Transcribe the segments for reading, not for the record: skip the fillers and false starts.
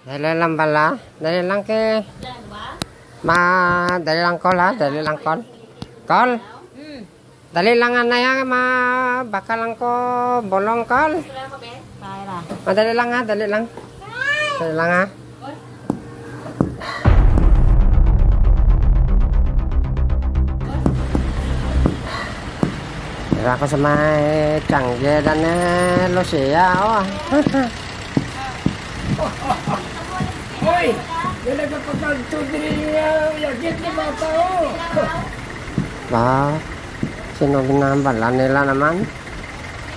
Dali lang bala. Dali lang ke. Dali lang call ha. Dali lang call. Call. Dali lang na yan baka lang ko bolong call. Dali lang ha. Dali lang. Dali lang ha. Dira ko sa may Changi dan Lucia. Oh. Hoy! Yan nagpapagkanto din yagit ni bata oh! Ba, sino ginambala nila naman?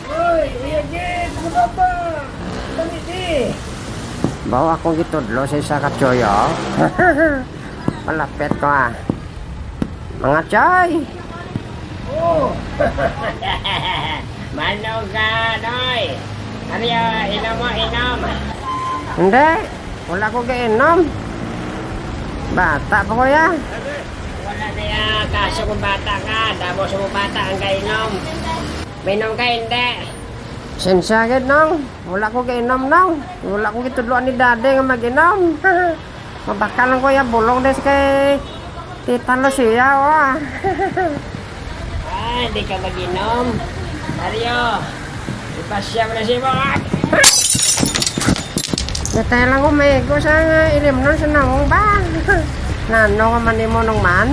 Hoy! Yagit! Muna ba? Damiti! Bawa akong gitudlo sa isa ka choyo. Malapit ko ah. Mga choy! Oh! Manong ka, Noy! Ariyo, inom mo, inom! Hindi, wala ko kainom. Bata pa ko ya. Wala kaya kaso kung bata ka, tapos mo bata ang kainom. Mainom ka, hindi. Sensya gid nong. Wala ko kainom nong. Wala ko gitudloan ni dade nga mag-inom. Mabakalan ko ya bulong des kay Tita Lucia wa. Hindi ka mag-inom. Ariyo, ipasya mo na si Bok. Natay lang ko may ko sa ilim nun sa nangong ba. Nano ka man mo nung man.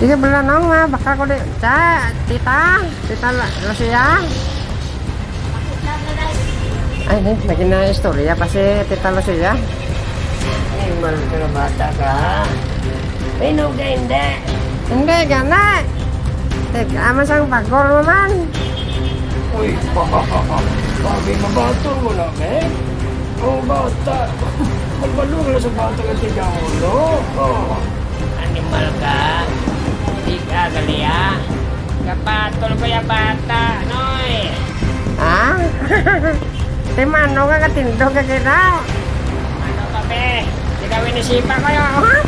Sige bala nong baka ko di. Tita Lucia. Ay, lagi na istorya pa si Tita Lucia. Ay, malang ka na bata ka. Mainom ka, hindi. Hindi, gana. Teka, masang bagol mo man. Uy, bagay mabato mo lang eh. Oh, bata. Magbalong na sa bata ka tiga ulo. Oh. Animal ka. Di ka gali ha. Kapatol ko yung bata, Noy. Ha? Timano ka katindog ka kita. Ano ka be? Di ka winisipa ko yun.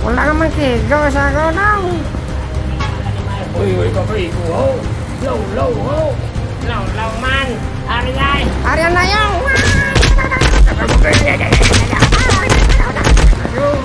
Wala ka man kigaw sa ako daw. Uy, kapay ko ho. Law, ho. Law, man. Ariyay. Aryan na yung. Ayun.